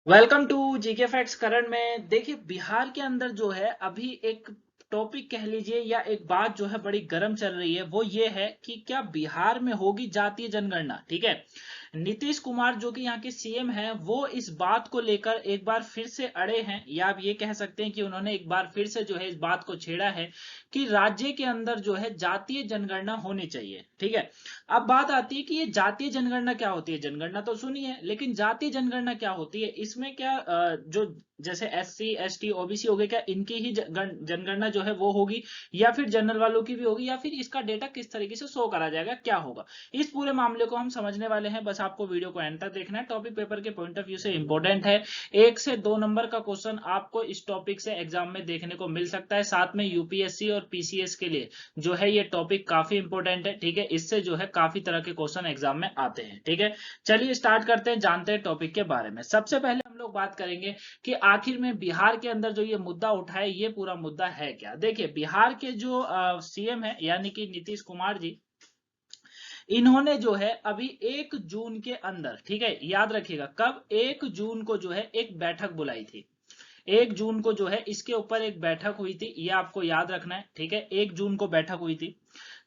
Welcome to GK facts करण में। देखिए, बिहार के अंदर जो है अभी एक टॉपिक कह लीजिए या एक बात जो है बड़ी गर्म चल रही है, वो ये है कि क्या बिहार में होगी जातीय जनगणना। ठीक है, नीतीश कुमार जो कि यहाँ के सीएम हैं, वो इस बात को लेकर एक बार फिर से अड़े हैं, या आप ये कह सकते हैं कि उन्होंने एक बार फिर से जो है इस बात को छेड़ा है कि राज्य के अंदर जो है जातीय जनगणना होनी चाहिए। ठीक है, अब बात आती है कि ये जातीय जनगणना क्या होती है। जनगणना तो सुनी है, लेकिन जातीय जनगणना क्या होती है, इसमें क्या जो जैसे एससी एसटी ओबीसी हो गए, क्या इनकी ही जनगणना जो है वो होगी, या फिर जनरल वालों की भी होगी, या फिर इसका डेटा किस तरीके से शो करा जाएगा, क्या होगा। इस पूरे मामले को हम समझने वाले हैं, बस आपको वीडियो को एंड तक देखना है। टॉपिक पेपर के पॉइंट ऑफ व्यू से इंपॉर्टेंट है। 1 से 2 नंबर का क्वेश्चन आपको इस टॉपिक से एग्जाम में देखने को मिल सकता है। साथ में यूपीएससी और पीसीएस के लिए जो है ये टॉपिक काफी इंपॉर्टेंट है। ठीक है, इससे जो है काफी तरह के क्वेश्चन एग्जाम में आते हैं। ठीक है, चलिए स्टार्ट करते हैं, जानते हैं टॉपिक के बारे में। सबसे पहले हम लोग बात करेंगे कि आखिर में बिहार के अंदर जो ये मुद्दा उठा है, ये पूरा मुद्दा है क्या। देखिए, बिहार के जो सीएम है यानी कि नीतीश कुमार जी, इन्होंने जो है अभी 1 जून के अंदर, ठीक है याद रखिएगा, कब, 1 जून को जो है एक बैठक बुलाई थी। 1 जून को जो है इसके ऊपर एक बैठक हुई थी, ये आपको याद रखना है। ठीक है, 1 जून को बैठक हुई थी,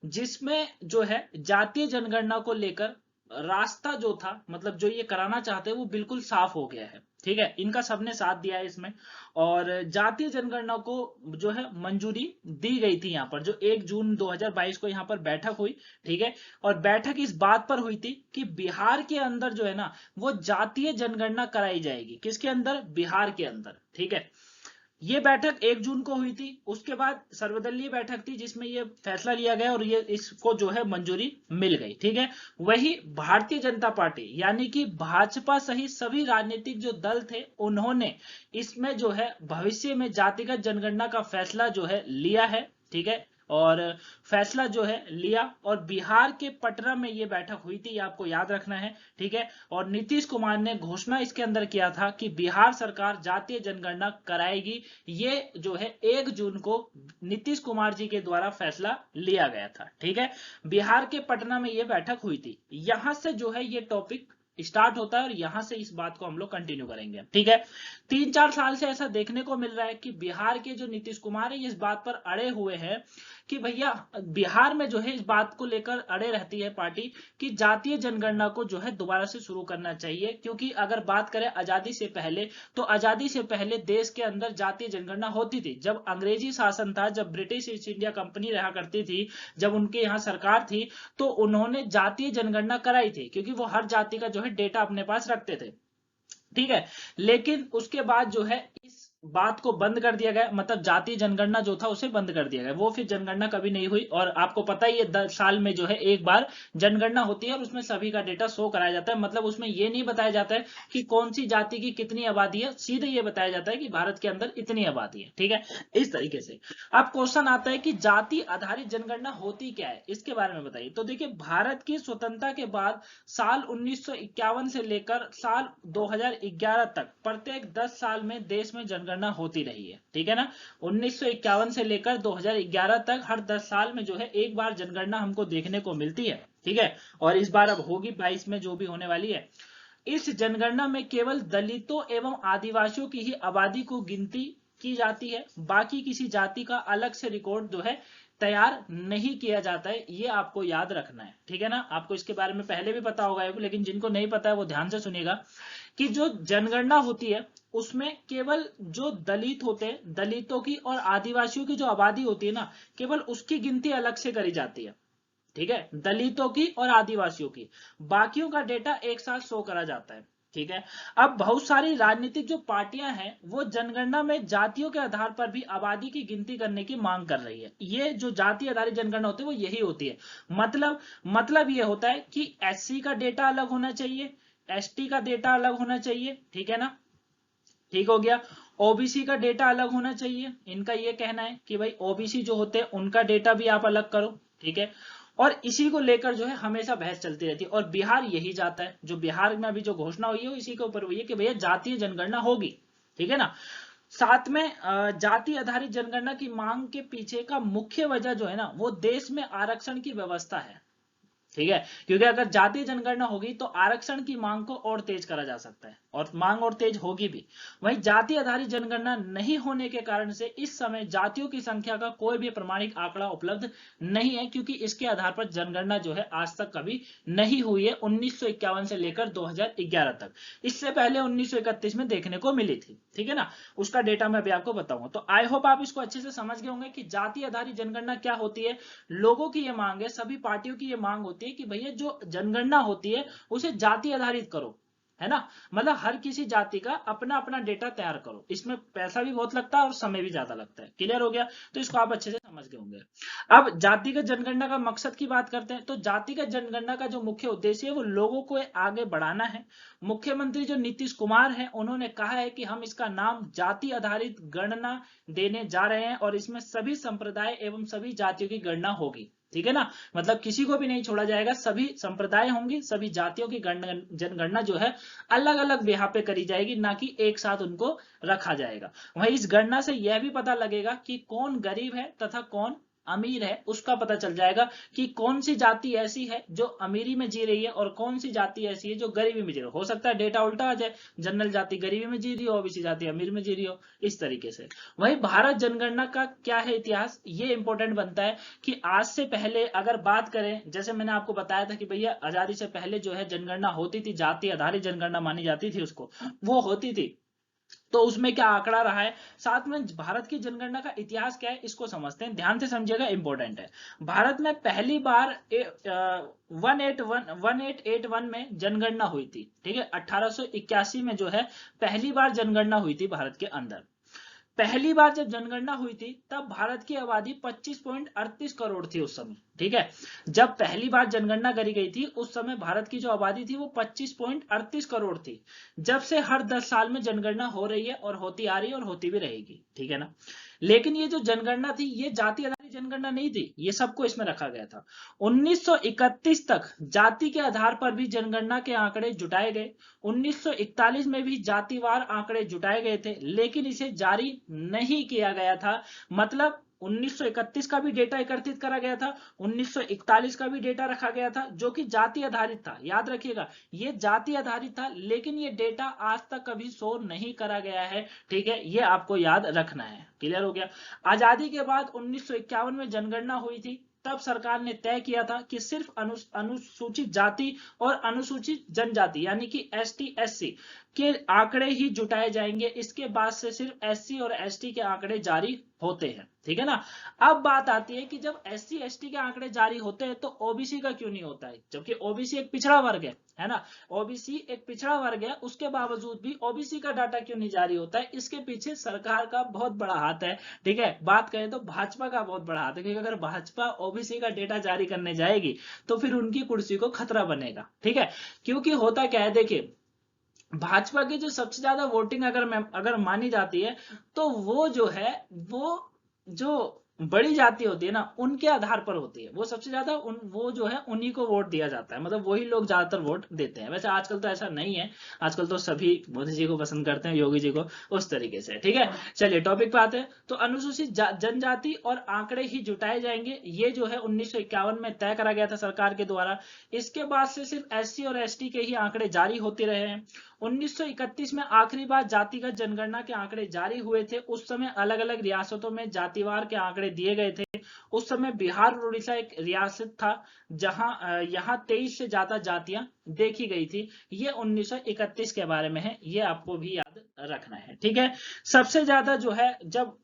जिसमें जो है जातीय जनगणना को लेकर रास्ता जो था, मतलब जो ये कराना चाहते हैं, वो बिल्कुल साफ हो गया है। ठीक है, इनका सबने साथ दिया है इसमें, और जातीय जनगणना को जो है मंजूरी दी गई थी। यहाँ पर जो 1 जून 2022 को यहाँ पर बैठक हुई, ठीक है, और बैठक इस बात पर हुई थी कि बिहार के अंदर जो है ना, वो जातीय जनगणना कराई जाएगी। किसके अंदर, बिहार के अंदर। ठीक है, ये बैठक 1 जून को हुई थी। उसके बाद सर्वदलीय बैठक थी, जिसमें ये फैसला लिया गया और ये इसको जो है मंजूरी मिल गई। ठीक है, वही भारतीय जनता पार्टी यानी कि भाजपा सहित सभी राजनीतिक जो दल थे, उन्होंने इसमें जो है भविष्य में जातिगत जनगणना का फैसला जो है लिया है। ठीक है, और फैसला जो है लिया, और बिहार के पटना में ये बैठक हुई थी, ये आपको याद रखना है। ठीक है, और नीतीश कुमार ने घोषणा इसके अंदर किया था कि बिहार सरकार जातीय जनगणना कराएगी। ये जो है 1 जून को नीतीश कुमार जी के द्वारा फैसला लिया गया था। ठीक है, बिहार के पटना में ये बैठक हुई थी। यहां से जो है ये टॉपिक स्टार्ट होता है, और यहां से इस बात को हम लोग कंटिन्यू करेंगे। ठीक है, 3-4 साल से ऐसा देखने को मिल रहा है कि बिहार के जो नीतीश कुमार है, इस बात पर अड़े हुए हैं कि भैया, बिहार में जो है इस बात को लेकर अड़े रहती है पार्टी कि जातीय जनगणना को जो है दोबारा से शुरू करना चाहिए। क्योंकि अगर बात करें आजादी से पहले, तो आजादी से पहले देश के अंदर जातीय जनगणना होती थी। जब अंग्रेजी शासन था, जब ब्रिटिश ईस्ट इंडिया कंपनी रहा करती थी, जब उनके यहाँ सरकार थी, तो उन्होंने जातीय जनगणना कराई थी, क्योंकि वो हर जाति का जो है डेटा अपने पास रखते थे। ठीक है, लेकिन उसके बाद जो है इस बात को बंद कर दिया गया, मतलब जातीय जनगणना जो था उसे बंद कर दिया गया। वो फिर जनगणना कभी नहीं हुई, और आपको पता ही है 10 साल में जो है एक बार जनगणना होती है, और उसमें सभी का डेटा शो कराया जाता है। मतलब उसमें ये नहीं बताया जाता है कि कौन सी जाति की कितनी आबादी है, सीधे ये बताया जाता है कि भारत के अंदर इतनी आबादी है। ठीक है, इस तरीके से। अब क्वेश्चन आता है कि जाति आधारित जनगणना होती क्या है, इसके बारे में बताइए। तो देखिए, भारत की स्वतंत्रता के बाद साल 1951 से लेकर साल 2011 तक प्रत्येक 10 साल में देश में जनगणना होती रही है। ठीक है ना, 1951 से लेकर 2011 तक हर 10 साल में जो है एक बार जनगणना हमको देखने को मिलती है। ठीक है, और इस बार अब होगी 22 में, जो भी होने वाली है। इस जनगणना में केवल दलितों एवं आदिवासियों की ही आबादी को गिनती की जाती है। बाकी किसी जाति का अलग से रिकॉर्ड जो है तैयार नहीं किया जाता है, ये आपको याद रखना है। ठीक है ना, आपको इसके बारे में पहले भी पता होगा, लेकिन जिनको नहीं पता है वो ध्यान से सुनिएगा कि जो जनगणना होती है, उसमें केवल जो दलित होते हैं, दलितों की और आदिवासियों की जो आबादी होती है ना, केवल उसकी गिनती अलग से करी जाती है। ठीक है, दलितों की और आदिवासियों की, बाकियों का डेटा एक साथ शो करा जाता है। ठीक है, अब बहुत सारी राजनीतिक जो पार्टियां हैं, वो जनगणना में जातियों के आधार पर भी आबादी की गिनती करने की मांग कर रही है। ये जो जाति आधारित जनगणना होती है, वो यही होती है। मतलब ये होता है कि एससी का डेटा अलग होना चाहिए, एसटी का डेटा अलग होना चाहिए। ठीक है ना, ठीक हो गया। ओबीसी का डेटा अलग होना चाहिए, इनका ये कहना है कि भाई ओबीसी जो होते हैं उनका डेटा भी आप अलग करो। ठीक है, और इसी को लेकर जो है हमेशा बहस चलती रहती है, और बिहार यही जाता है। जो बिहार में अभी जो घोषणा हुई है, इसी के ऊपर हुई है कि भैया जातीय जनगणना होगी। ठीक है ना, साथ में जाति आधारित जनगणना की मांग के पीछे का मुख्य वजह जो है ना, वो देश में आरक्षण की व्यवस्था है। ठीक है, क्योंकि अगर जातीय जनगणना होगी तो आरक्षण की मांग को और तेज करा जा सकता है और मांग और तेज होगी भी। वहीं जाति आधारित जनगणना नहीं होने के कारण से इस समय जातियों की संख्या का कोई भी प्रमाणिक आंकड़ा उपलब्ध नहीं है, क्योंकि इसके आधार पर जनगणना जो है आज तक कभी नहीं हुई है 1951 से लेकर 2011 तक। इससे पहले 1931 में देखने को मिली थी, ठीक है ना, उसका डेटा मैं अभी आपको बताऊंगा। तो आई होप आप इसको अच्छे से समझ गए होंगे कि जाति आधारित जनगणना क्या होती है। लोगों की ये मांग है, सभी पार्टियों की ये मांग होती है कि भैया जो जनगणना होती है उसे जाति आधारित करो, है ना, मतलब हर किसी जाति का अपना अपना डेटा तैयार करो। इसमें पैसा भी बहुत लगता है और समय भी ज्यादा लगता है। क्लियर हो गया, तो इसको आप अच्छे से समझ गए होंगे। अब जातिगत जनगणना का मकसद की बात करते हैं। तो जातिगत जनगणना का जो मुख्य उद्देश्य है वो लोगों को आगे बढ़ाना है। मुख्यमंत्री जो नीतीश कुमार है उन्होंने कहा है कि हम इसका नाम जाति आधारित गणना देने जा रहे हैं और इसमें सभी संप्रदाय एवं सभी जातियों की गणना होगी, ठीक है ना, मतलब किसी को भी नहीं छोड़ा जाएगा, सभी संप्रदाय होंगे, सभी जातियों की जनगणना जो है अलग अलग बिहार पे करी जाएगी, ना कि एक साथ उनको रखा जाएगा। वहीं इस गणना से यह भी पता लगेगा कि कौन गरीब है तथा कौन अमीर है, उसका पता चल जाएगा कि कौन सी जाति ऐसी है जो अमीरी में जी रही है और कौन सी जाति ऐसी है जो गरीबी में जी रही है। हो सकता है डेटा उल्टा आ जाए, जनरल जाति गरीबी में जी रही हो, ओबीसी जाति अमीर में जी रही हो, इस तरीके से। वहीं भारत जनगणना का क्या है इतिहास, ये इंपॉर्टेंट बनता है कि आज से पहले अगर बात करें, जैसे मैंने आपको बताया था कि भैया आजादी से पहले जो है जनगणना होती थी, जाति आधारित जनगणना मानी जाती थी उसको, वो होती थी, तो उसमें क्या आंकड़ा रहा है, साथ में भारत की जनगणना का इतिहास क्या है इसको समझते हैं, ध्यान से समझिएगा, इंपॉर्टेंट है। भारत में पहली बार 1881 में जनगणना हुई थी, ठीक है, 1881 में जो है पहली बार जनगणना हुई थी भारत के अंदर। पहली बार जब जनगणना हुई थी तब भारत की आबादी 25.38 करोड़ थी उस समय, ठीक है, जब पहली बार जनगणना करी गई थी उस समय भारत की जो आबादी थी वो 25.38 करोड़ थी। जब से हर 10 साल में जनगणना हो रही है और होती आ रही है और होती भी रहेगी, ठीक है ना। लेकिन ये जो जनगणना थी ये जाति आधारित जनगणना नहीं थी, ये सबको इसमें रखा गया था। 1931 तक जाति के आधार पर भी जनगणना के आंकड़े जुटाए गए। 1941 में भी जातिवार आंकड़े जुटाए गए थे, लेकिन इसे जारी नहीं किया गया था। मतलब 1931 का भी डेटा एकत्रित करा गया था, 1941 का भी डेटा रखा गया था जो कि जाति आधारित था, याद रखिएगा ये जाति आधारित था, लेकिन ये डेटा आज तक कभी शो नहीं करा गया है, ठीक है, ये आपको याद रखना है। क्लियर हो गया। आजादी के बाद 1951 में जनगणना हुई थी, तब सरकार ने तय किया था कि सिर्फ अनुसूचित जाति और अनुसूचित जनजाति यानी कि एसटी एससी के आंकड़े ही जुटाए जाएंगे, इसके बाद से सिर्फ एससी और एसटी के आंकड़े जारी होते हैं, ठीक है ना। अब बात आती है कि जब एससी एसटी के आंकड़े जारी होते हैं तो ओबीसी का क्यों नहीं होता है, जबकि ओबीसी एक पिछड़ा वर्ग है ना, ओबीसी एक पिछड़ा वर्ग है, उसके बावजूद भी ओबीसी का डाटा क्यों नहीं जारी होता है। इसके पीछे सरकार का बहुत बड़ा हाथ है, ठीक है, बात करें तो भाजपा का बहुत बड़ा हाथ है, क्योंकि अगर भाजपा ओबीसी का डेटा जारी करने जाएगी तो फिर उनकी कुर्सी को खतरा बनेगा, ठीक है। क्योंकि होता क्या है, देखिए भाजपा की जो सबसे ज्यादा वोटिंग अगर मानी जाती है तो वो जो है वो जो बड़ी जाति होती है ना उनके आधार पर होती है, वो सबसे ज्यादा वो जो है उन्हीं को वोट दिया जाता है, मतलब वही लोग ज्यादातर वोट देते हैं। वैसे आजकल तो ऐसा नहीं है, आजकल तो सभी मोदी जी को पसंद करते हैं, योगी जी को, उस तरीके से, ठीक है। चलिए टॉपिक पे आते हैं। तो अनुसूचित जनजाति और आंकड़े ही जुटाए जाएंगे, ये जो है 1951 में तय करा गया था सरकार के द्वारा। इसके बाद से सिर्फ एससी और एसटी के ही आंकड़े जारी होते रहे हैं। 1931 में आखिरी बार जातिगत जनगणना के आंकड़े जारी हुए थे, उस समय अलग अलग रियासतों में जातिवार के आंकड़े दिए गए थे। उस समय बिहार और उड़ीसा एक रियासत था जहां यहाँ 23 से ज्यादा जातियां देखी गई थी। ये 1931 के बारे में है, ये आपको भी याद रखना है, ठीक है। सबसे ज्यादा जो है जब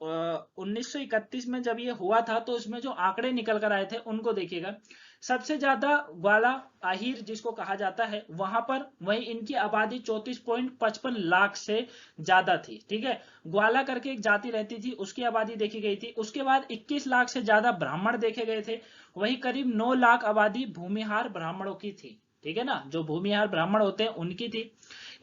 1931 में जब ये हुआ था तो उसमें जो आंकड़े निकल कर आए थे उनको देखिएगा। सबसे ज्यादा ग्वाला आहिर जिसको कहा जाता है वहां पर, वहीं इनकी आबादी 34.55 लाख से ज्यादा थी, ठीक है। ग्वाला करके एक जाति रहती थी, उसकी आबादी देखी गई थी। उसके बाद 21 लाख से ज्यादा ब्राह्मण देखे गए थे, वहीं करीब 9 लाख आबादी भूमिहार ब्राह्मणों की थी, ठीक है ना, जो भूमिहार ब्राह्मण होते हैं उनकी थी।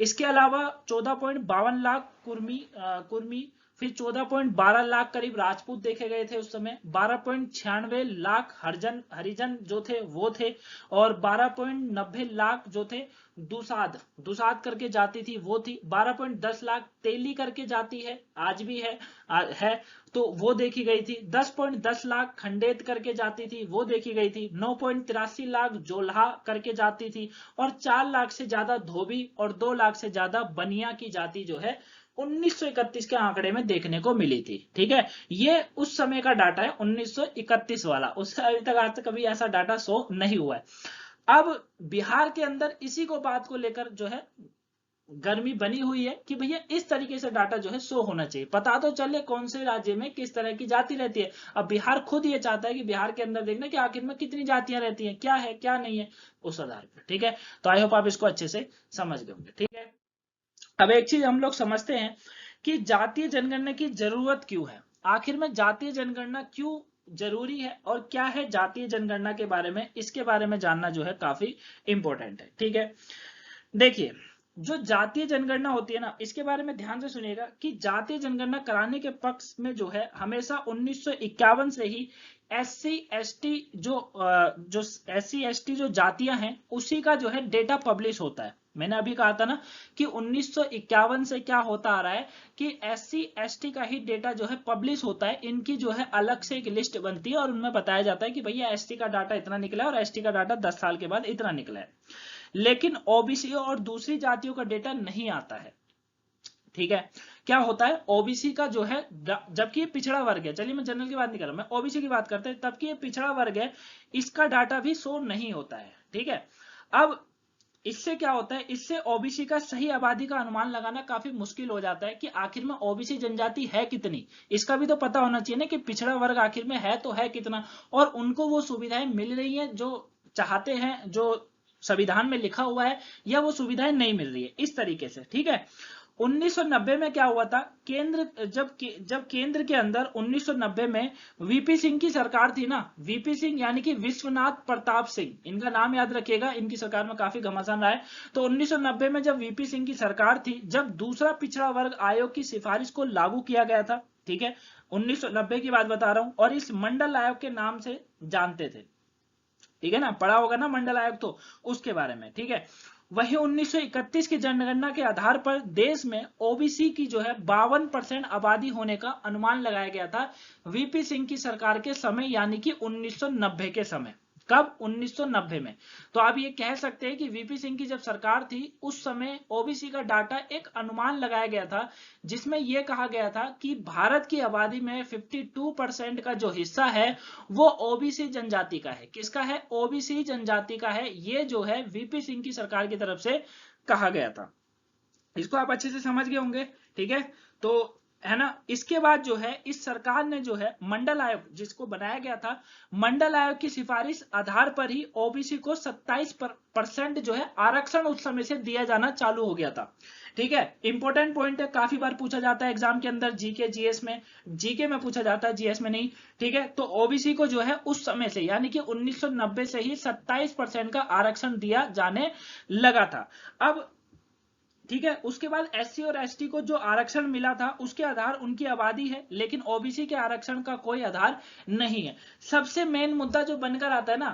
इसके अलावा 14.52 लाख कुर्मी, फिर 14.12 लाख करीब राजपूत देखे गए थे उस समय, 12.96 लाख हरिजन जो थे वो थे, और 12.90 लाख जो थे दुसाद दुसाद करके जाती थी वो थी। 12.10 लाख तेली करके जाती है, आज भी है तो वो देखी गई थी। 10.10 लाख खंडेत करके जाती थी, वो देखी गई थी। 9.83 लाख जोल्हा करके जाती थी और 4 लाख से ज्यादा धोबी और 2 लाख से ज्यादा बनिया की जाति जो है 1931 के आंकड़े में देखने को मिली थी। ठीक है, ये उस समय का डाटा है 1931 वाला, उससे अभी तक आज तक कभी ऐसा डाटा शो नहीं हुआ है। अब बिहार के अंदर इसी को बात को लेकर जो है गर्मी बनी हुई है कि भैया इस तरीके से डाटा जो है शो होना चाहिए, पता तो चले कौन से राज्य में किस तरह की जाति रहती है। अब बिहार खुद ये चाहता है कि बिहार के अंदर देखना कि आखिर में कितनी जातियां रहती हैं, क्या है क्या नहीं है, उस आधार पर। ठीक है, तो आई होप आप इसको अच्छे से समझ गए होंगे। ठीक है, अब एक चीज हम लोग समझते हैं कि जातीय जनगणना की जरूरत क्यों है, आखिर में जातीय जनगणना क्यों जरूरी है और क्या है जातीय जनगणना के बारे में, इसके बारे में जानना जो है काफी इंपॉर्टेंट है। ठीक है, देखिए जो जातीय जनगणना होती है ना, इसके बारे में ध्यान से सुनिएगा कि जातीय जनगणना कराने के पक्ष में जो है हमेशा 1951 से ही एससी एसटी जो एससी एसटी जो जातियां हैं उसी का जो है डेटा पब्लिश होता है। मैंने अभी कहा था ना कि 1951 से क्या होता आ रहा है कि एससी एसटी का ही डेटा जो है पब्लिश होता है, इनकी जो है अलग से एक लिस्ट बनती है और उनमें बताया जाता है कि भैया एसटी का डाटा इतना निकला है और एसटी का डाटा 10 साल के बाद इतना निकला है। लेकिन ओबीसी और दूसरी जातियों का डेटा नहीं आता है। ठीक है, क्या होता है ओबीसी का जो है, जबकि ये पिछड़ा वर्ग है, चलिए मैं जनरल की बात नहीं कर रहा, मैं ओबीसी की बात करते हैं, तब कि ये पिछड़ा वर्ग है, इसका डाटा भी शो नहीं होता है। ठीक है, अब इससे क्या होता है, इससे ओबीसी का सही आबादी का अनुमान लगाना काफी मुश्किल हो जाता है कि आखिर में ओबीसी जनजाति है कितनी, इसका भी तो पता होना चाहिए ना कि पिछड़ा वर्ग आखिर में है तो है कितना, और उनको वो सुविधाएं मिल रही है जो चाहते हैं, जो संविधान में लिखा हुआ है, या वो सुविधाएं नहीं मिल रही है, इस तरीके से। ठीक है, 1990 में क्या हुआ था, जब केंद्र के अंदर 1990 में वीपी सिंह की सरकार थी ना, वीपी सिंह यानी कि विश्वनाथ प्रताप सिंह, इनका नाम याद रखिएगा, इनकी सरकार में काफी घमासान रहा है। तो 1990 में जब वीपी सिंह की सरकार थी, जब दूसरा पिछड़ा वर्ग आयोग की सिफारिश को लागू किया गया था, ठीक है, 1990 की बात बता रहा हूं, और इस मंडल आयोग के नाम से जानते थे। ठीक है ना, पढ़ा होगा ना मंडल आयोग, तो उसके बारे में। ठीक है, वही 1931 की जनगणना के आधार पर देश में ओबीसी की जो है 52% आबादी होने का अनुमान लगाया गया था वीपी सिंह की सरकार के समय, यानी कि 1990 के समय। कब, 1990 में। तो आप ये कह सकते हैं कि वीपी सिंह की जब सरकार थी उस समय ओबीसी का डाटा एक अनुमान लगाया गया था, जिसमें यह कहा गया था कि भारत की आबादी में 52% का जो हिस्सा है वो ओबीसी जनजाति का है। किसका है, ओबीसी जनजाति का है। ये जो है वीपी सिंह की सरकार की तरफ से कहा गया था, इसको आप अच्छे से समझ गए होंगे। ठीक है, तो है ना, इसके बाद जो है इस सरकार ने जो है मंडल आयोग जिसको बनाया गया था, मंडल आयोग की सिफारिश आधार पर ही ओबीसी को 27% जो है आरक्षण उस समय से दिया जाना चालू हो गया था। ठीक है, इंपॉर्टेंट पॉइंट है, काफी बार पूछा जाता है एग्जाम के अंदर, जीके जीएस में, जीके में पूछा जाता है, जीएस में नहीं। ठीक है, तो ओबीसी को जो है उस समय से यानी कि 1990 से ही 27% का आरक्षण दिया जाने लगा था। अब ठीक है, उसके बाद एससी और एसटी को जो आरक्षण मिला था उसके आधार उनकी आबादी है, लेकिन ओबीसी के आरक्षण का कोई आधार नहीं है। सबसे मेन मुद्दा जो बनकर आता है ना,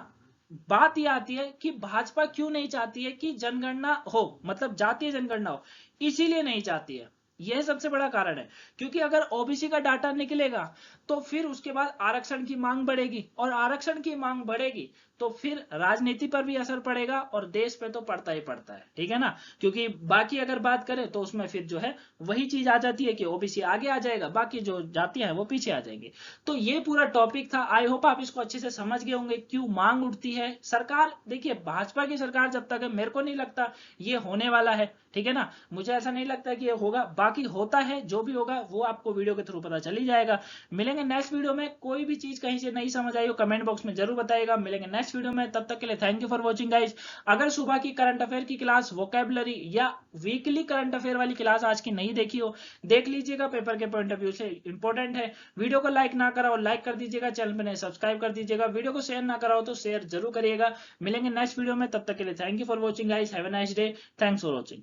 बात यह आती है कि भाजपा क्यों नहीं चाहती है कि जनगणना हो, मतलब जातीय जनगणना हो, इसीलिए नहीं चाहती है। यह सबसे बड़ा कारण है, क्योंकि अगर ओबीसी का डाटा निकलेगा तो फिर उसके बाद आरक्षण की मांग बढ़ेगी, और आरक्षण की मांग बढ़ेगी तो फिर राजनीति पर भी असर पड़ेगा और देश पे तो पड़ता ही पड़ता है। ठीक है ना, क्योंकि बाकी अगर बात करें तो उसमें फिर जो है वही चीज आ जाती है कि ओबीसी आगे आ जाएगा, बाकी जो जातियां हैं वो पीछे आ जाएंगी। तो ये पूरा टॉपिक था, आई होप आप इसको अच्छे से समझ गए होंगे क्यों मांग उठती है। सरकार देखिए, भाजपा की सरकार जब तक है मेरे को नहीं लगता ये होने वाला है। ठीक है ना, मुझे ऐसा नहीं लगता कि ये होगा, बाकी होता है, जो भी होगा वो आपको वीडियो के थ्रू पता चल ही जाएगा। मिलेंगे नेक्स्ट वीडियो में, कोई भी चीज कहीं से नहीं समझ आई हो कमेंट बॉक्स में जरूर बताइएगा। मिलेंगे नेक्स्ट वीडियो में, तब तक के लिए thank you for watching guys. अगर सुबह की करंट अफेयर की क्लास, वोकैबुलरी या वीकली करंट अफेयर वाली क्लास आज की नहीं देखी हो, देख लीजिएगा, पेपर के पॉइंट ऑफ व्यू से इंपॉर्टेंट है। वीडियो को लाइक ना करा हो लाइक कर दीजिएगा, चैनल पर सब्सक्राइब कर दीजिएगा, वीडियो को शेयर ना करा हो तो शेयर जरूर करिएगा। मिलेंगे नेक्स्ट वीडियो में, तब तक के लिए thank you for watching guys, have a nice day, thanks for watching.